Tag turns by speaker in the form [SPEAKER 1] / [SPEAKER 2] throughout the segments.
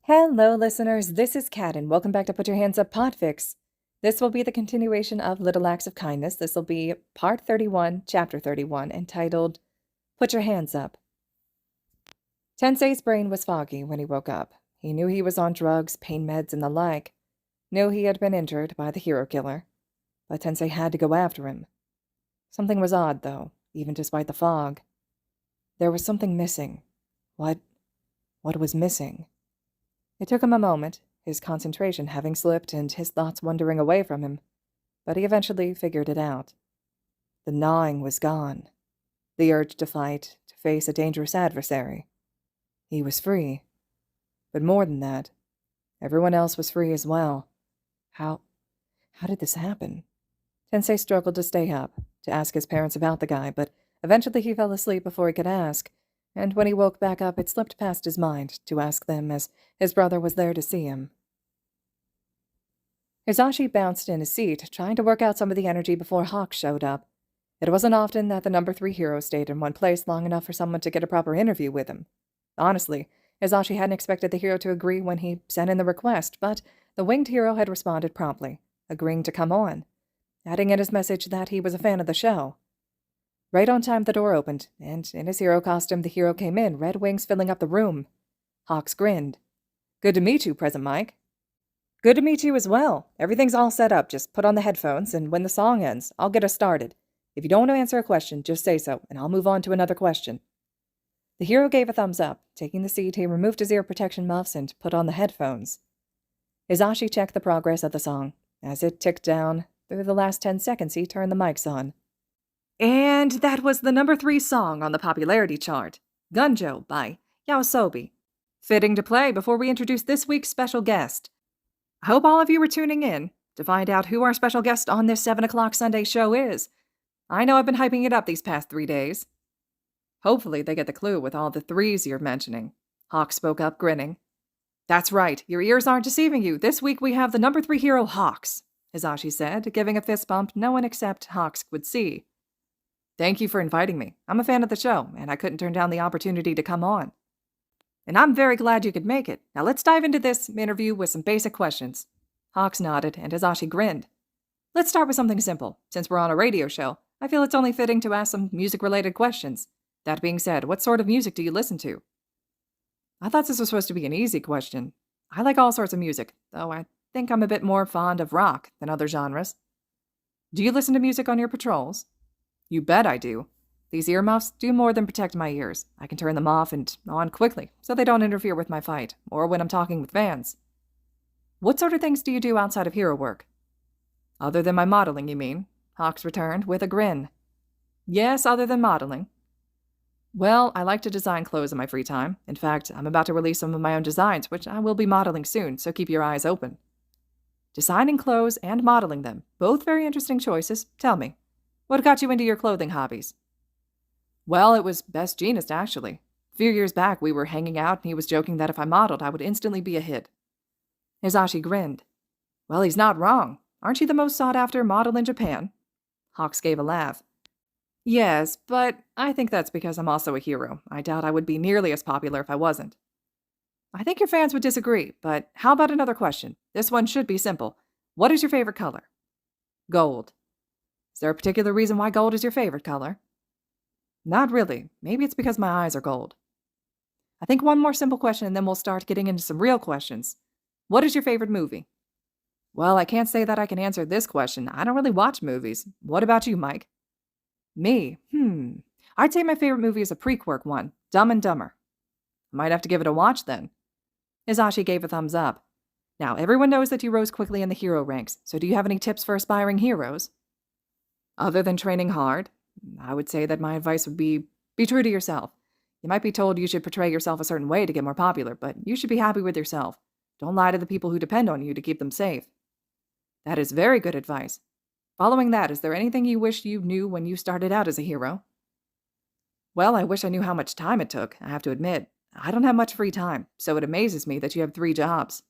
[SPEAKER 1] Hello, listeners. This is Kat, and welcome back to Put Your Hands Up Podfic. This will be the continuation of Little Acts of Kindness. This will be Part 31, Chapter 31, entitled Put Your Hands Up. Tensei's brain was foggy when he woke up. He knew he was on drugs, pain meds, and the like. Knew he had been injured by the hero killer. But Tensei had to go after him. Something was odd, though, even despite the fog. There was something missing. What was missing? It took him a moment, his concentration having slipped and his thoughts wandering away from him, but he eventually figured it out. The gnawing was gone. The urge to fight, to face a dangerous adversary. He was free. But more than that, everyone else was free as well. How did this happen? Tensei struggled to stay up, to ask his parents about the guy, but eventually he fell asleep before he could ask, and when he woke back up, it slipped past his mind to ask them as his brother was there to see him. Hizashi bounced in his seat, trying to work out some of the energy before Hawk showed up. It wasn't often that the number 3 hero stayed in one place long enough for someone to get a proper interview with him. Honestly, Hizashi hadn't expected the hero to agree when he sent in the request, but the winged hero had responded promptly, agreeing to come on, adding in his message that he was a fan of the show. Right on time, the door opened, and in his hero costume, the hero came in, red wings filling up the room. Hawks grinned. "Good to meet you, Present Mike." "Good to meet you as well. Everything's all set up. Just put on the headphones, and when the song ends, I'll get us started. If you don't want to answer a question, just say so, and I'll move on to another question." The hero gave a thumbs up. Taking the seat, he removed his ear protection muffs and put on the headphones. Hizashi checked the progress of the song. As it ticked down, through the last 10 seconds, he turned the mics on. And that was the number 3 song on the popularity chart, Gunjo by Yaosobi. Fitting to play before we introduce this week's special guest. I hope all of you are tuning in to find out who our special guest on this 7 o'clock Sunday show is. I know I've been hyping it up these past 3 days. Hopefully they get the clue with all the 3s you're mentioning. Hawk spoke up, grinning. "That's right, your ears aren't deceiving you. This week we have the number 3 hero, Hawks," Hizashi said, giving a fist bump no one except Hawks would see. "Thank you for inviting me. I'm a fan of the show, and I couldn't turn down the opportunity to come on. And I'm very glad you could make it. Now let's dive into this interview with some basic questions." Hawks nodded, and Hizashi grinned. "Let's start with something simple. Since we're on a radio show, I feel it's only fitting to ask some music-related questions. That being said, what sort of music do you listen to?" I thought this was supposed to be an easy question. I like all sorts of music, though I think I'm a bit more fond of rock than other genres. "Do you listen to music on your patrols?" "You bet I do. These earmuffs do more than protect my ears. I can turn them off and on quickly, so they don't interfere with my fight, or when I'm talking with fans." "What sort of things do you do outside of hero work?" "Other than my modeling, you mean?" Hawks returned with a grin. "Yes, other than modeling." "Well, I like to design clothes in my free time. In fact, I'm about to release some of my own designs, which I will be modeling soon, so keep your eyes open." Designing clothes and modeling them, both very interesting choices. Tell me, what got you into your clothing hobbies? "Well, it was Best Jeanist, actually. A few years back, we were hanging out, and he was joking that if I modeled, I would instantly be a hit." Hizashi grinned. "Well, he's not wrong. Aren't you the most sought-after model in Japan?" Hawks gave a laugh. "Yes, but I think that's because I'm also a hero. I doubt I would be nearly as popular if I wasn't." "I think your fans would disagree, but how about another question? This one should be simple. What is your favorite color?" "Gold." "Is there a particular reason why gold is your favorite color?" "Not really. Maybe it's because my eyes are gold." "I think one more simple question and then we'll start getting into some real questions. What is your favorite movie?" "Well, I can't say that I can answer this question. I don't really watch movies. What about you, Mike?" "Me? I'd say my favorite movie is a pre-quirk one, Dumb and Dumber." "I might have to give it a watch then." Hizashi gave a thumbs up. "Now, everyone knows that you rose quickly in the hero ranks, so do you have any tips for aspiring heroes?" "Other than training hard, I would say that my advice would be true to yourself. You might be told you should portray yourself a certain way to get more popular, but you should be happy with yourself. Don't lie to the people who depend on you to keep them safe." "That is very good advice. Following that, is there anything you wish you knew when you started out as a hero?" "Well, I wish I knew how much time it took, I have to admit. I don't have much free time, so it amazes me that you have 3 jobs."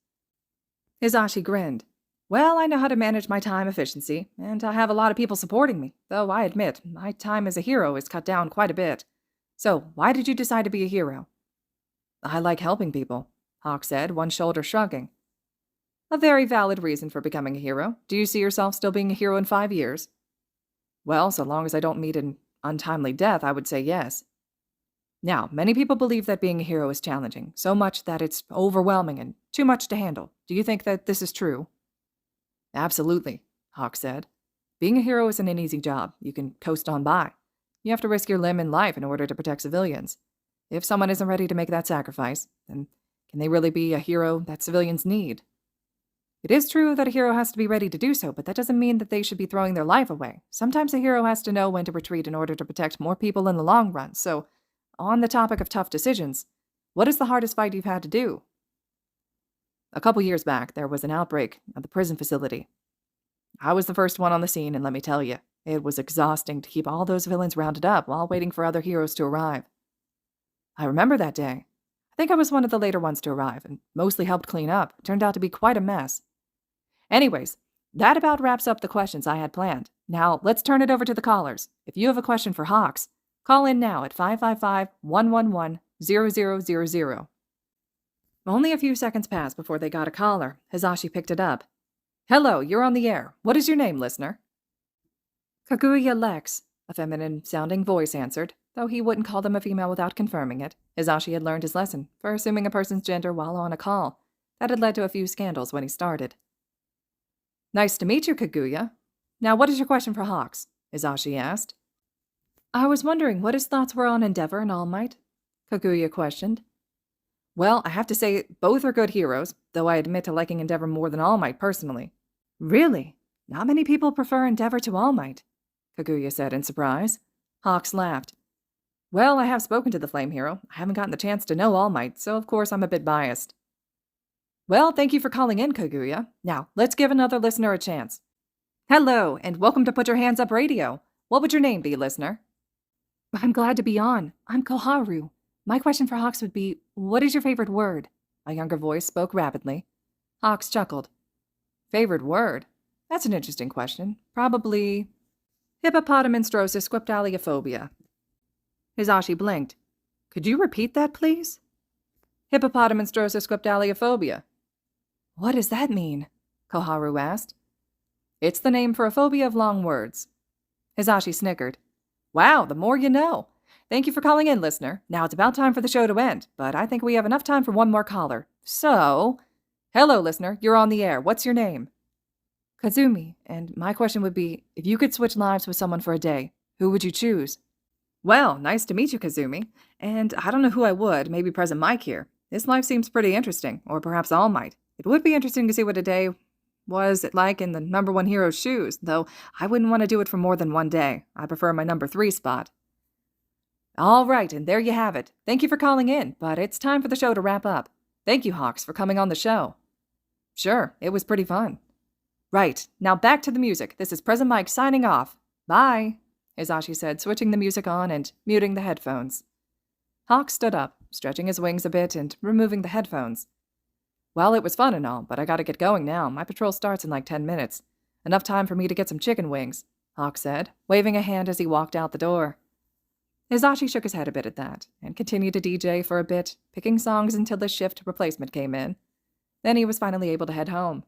[SPEAKER 1] Hizashi grinned. "Well, I know how to manage my time efficiency, and I have a lot of people supporting me, though I admit my time as a hero is cut down quite a bit. So, why did you decide to be a hero?" "I like helping people." Hawk said, one shoulder shrugging. A very valid reason for becoming a hero. Do you see yourself still being a hero in 5 years? Well, so long as I don't meet an untimely death, I would say yes. Now, many people believe that being a hero is challenging, so much that it's overwhelming and too much to handle. Do you think that this is true? Absolutely, Hawk said. Being a hero isn't an easy job. You can coast on by. You have to risk your limb and life in order to protect civilians. If someone isn't ready to make that sacrifice, then can they really be a hero that civilians need? It is true that a hero has to be ready to do so, but that doesn't mean that they should be throwing their life away. Sometimes a hero has to know when to retreat in order to protect more people in the long run. So, on the topic of tough decisions, what is the hardest fight you've had to do? A couple years back, there was an outbreak at the prison facility. I was the first one on the scene, and let me tell you, it was exhausting to keep all those villains rounded up while waiting for other heroes to arrive. I remember that day. I think I was one of the later ones to arrive, and mostly helped clean up. It turned out to be quite a mess. Anyways, that about wraps up the questions I had planned. Now, let's turn it over to the callers. If you have a question for Hawks, call in now at 555-111-0000. Only a few seconds passed before they got a caller. Hizashi picked it up. Hello, you're on the air. What is your name, listener? Kaguya Lex, a feminine-sounding voice answered, though he wouldn't call them a female without confirming it. Hizashi had learned his lesson for assuming a person's gender while on a call. That had led to a few scandals when he started. Nice to meet you, Kaguya. Now, what is your question for Hawks? Hizashi asked. I was wondering what his thoughts were on Endeavor and All Might, Kaguya questioned. Well, I have to say both are good heroes, though I admit to liking Endeavor more than All Might personally. Really? Not many people prefer Endeavor to All Might, Kaguya said in surprise. Hawks laughed. Well, I have spoken to the Flame Hero. I haven't gotten the chance to know All Might, so of course I'm a bit biased. Well, thank you for calling in, Kaguya. Now, let's give another listener a chance. Hello, and welcome to Put Your Hands Up Radio. What would your name be, listener? I'm glad to be on. I'm Koharu. My question for Hawks would be, what is your favorite word? A younger voice spoke rapidly. Hawks chuckled. Favorite word? That's an interesting question. Probably hippopotamonstrosis. Hizashi blinked. Could you repeat that, please? Hippopotamonstrosis. What does that mean? Koharu asked. It's the name for a phobia of long words. Hizashi snickered. Wow, the more you know. Thank you for calling in, listener. Now it's about time for the show to end, but I think we have enough time for one more caller. So, hello, listener. You're on the air. What's your name? Kazumi, and my question would be, if you could switch lives with someone for a day, who would you choose? Well, nice to meet you, Kazumi. And I don't know who I would, maybe Present Mike here. This life seems pretty interesting, or perhaps All Might. It would be interesting to see what a day was like in the number 1 hero's shoes, though I wouldn't want to do it for more than one day. I prefer my number 3 spot. All right, and there you have it. Thank you for calling in, but it's time for the show to wrap up. Thank you, Hawks, for coming on the show. Sure, it was pretty fun. Right, now back to the music. This is Present Mike signing off. Bye, Hizashi said, switching the music on and muting the headphones. Hawks stood up, stretching his wings a bit and removing the headphones. Well, it was fun and all, but I gotta get going now. My patrol starts in like 10 minutes. Enough time for me to get some chicken wings, Hawk said, waving a hand as he walked out the door. Hizashi shook his head a bit at that, and continued to DJ for a bit, picking songs until the shift replacement came in. Then he was finally able to head home.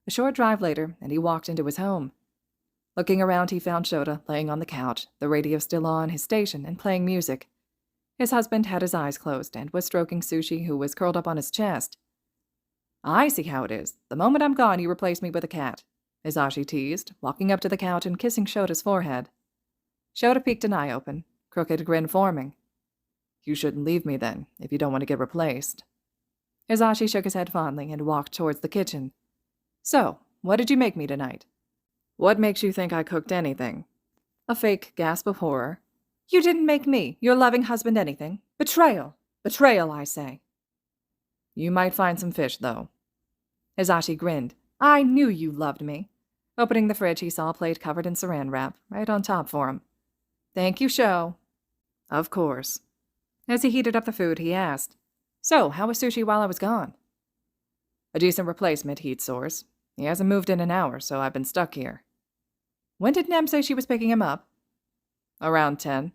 [SPEAKER 1] A short drive later, and he walked into his home. Looking around, he found Shota laying on the couch, the radio still on his station and playing music. His husband had his eyes closed and was stroking Sushi, who was curled up on his chest. I see how it is. The moment I'm gone, you replace me with a cat, Hizashi teased, walking up to the couch and kissing Shota's forehead. Shota peeked an eye open, crooked grin forming. You shouldn't leave me then, if you don't want to get replaced. Hizashi shook his head fondly and walked towards the kitchen. So, what did you make me tonight? What makes you think I cooked anything? A fake gasp of horror. You didn't make me, your loving husband, anything. Betrayal. Betrayal, I say. You might find some fish, though. Hizashi grinned. I knew you loved me. Opening the fridge, he saw a plate covered in saran wrap, right on top for him. Thank you, Sho. Of course. As he heated up the food, he asked, So, how was Sushi while I was gone? A decent replacement, heat source. He hasn't moved in an hour, so I've been stuck here. When did Nem say she was picking him up? Around 10.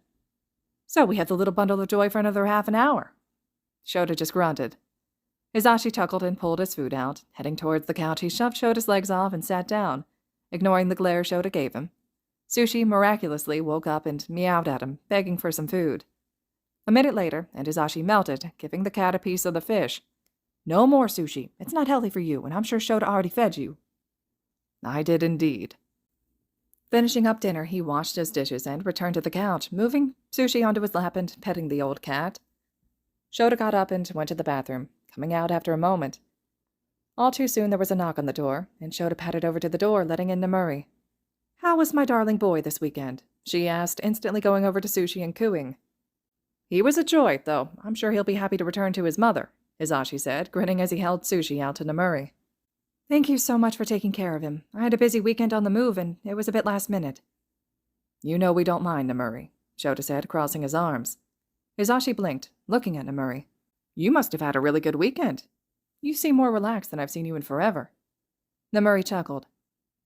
[SPEAKER 1] So we have the little bundle of joy for another half an hour. Shota just grunted. Hisashi chuckled and pulled his food out. Heading towards the couch, he shoved Shota's legs off and sat down, ignoring the glare Shota gave him. Sushi miraculously woke up and meowed at him, begging for some food. A minute later, and Hisashi melted, giving the cat a piece of the fish. "No more sushi. It's not healthy for you, and I'm sure Shota already fed you." "I did indeed." Finishing up dinner, he washed his dishes and returned to the couch, moving Sushi onto his lap and petting the old cat. Shota got up and went to the bathroom, coming out after a moment. All too soon there was a knock on the door, and Shota padded over to the door, letting in Namuri. "How was my darling boy this weekend?" she asked, instantly going over to Sushi and cooing. "He was a joy, though. I'm sure he'll be happy to return to his mother," Hisashi said, grinning as he held Sushi out to Namuri. "Thank you so much for taking care of him. I had a busy weekend on the move, and it was a bit last minute." "You know we don't mind, Namuri," Shota said, crossing his arms. Hisashi blinked, looking at Namuri. "You must have had a really good weekend. You seem more relaxed than I've seen you in forever." Namuri chuckled.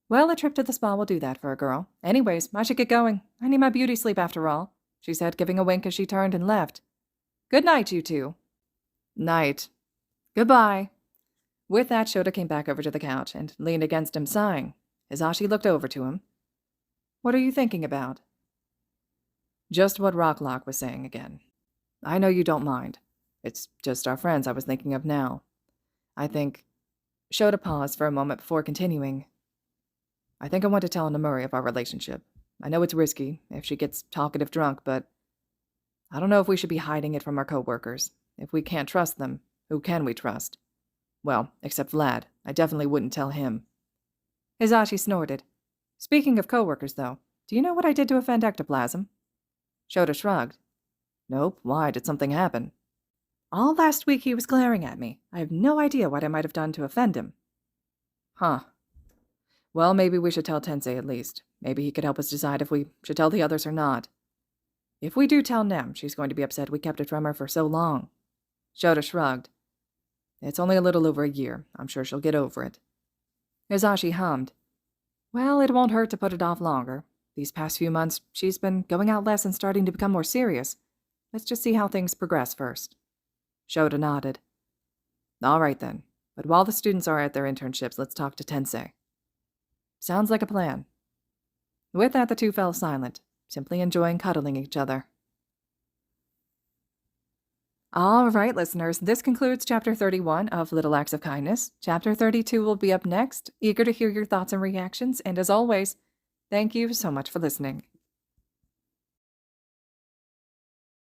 [SPEAKER 1] "Well, a trip to the spa will do that for a girl. Anyways, I should get going. I need my beauty sleep after all," she said, giving a wink as she turned and left. "Good night, you two." "Night." "Goodbye." With that, Shota came back over to the couch and leaned against him, sighing. Hisashi looked over to him. "What are you thinking about?" "Just what Rocklock was saying again. I know you don't mind. It's just our friends I was thinking of now. I think—" Shota paused for a moment before continuing. "I think I want to tell Namuri of our relationship. I know it's risky if she gets talkative drunk, but I don't know if we should be hiding it from our coworkers. If we can't trust them, who can we trust? Well, except Vlad. I definitely wouldn't tell him." Hisashi snorted. "Speaking of coworkers, though, do you know what I did to offend ectoplasm?" Shota shrugged. "Nope. Why? Did something happen?" "All last week he was glaring at me. I have no idea what I might have done to offend him." "Huh. Well, maybe we should tell Tensei at least. Maybe he could help us decide if we should tell the others or not. If we do tell Nem, she's going to be upset we kept it from her for so long." Shota shrugged. "It's only a little over a year. I'm sure she'll get over it." Hisashi hummed. "Well, it won't hurt to put it off longer. These past few months, she's been going out less and starting to become more serious. Let's just see how things progress first." Shota nodded. "All right, then. But while the students are at their internships, let's talk to Tensei." "Sounds like a plan." With that, the two fell silent, simply enjoying cuddling each other. All right, listeners, this concludes Chapter 31 of Little Acts of Kindness. Chapter 32 will be up next. Eager to hear your thoughts and reactions, and as always, thank you so much for listening.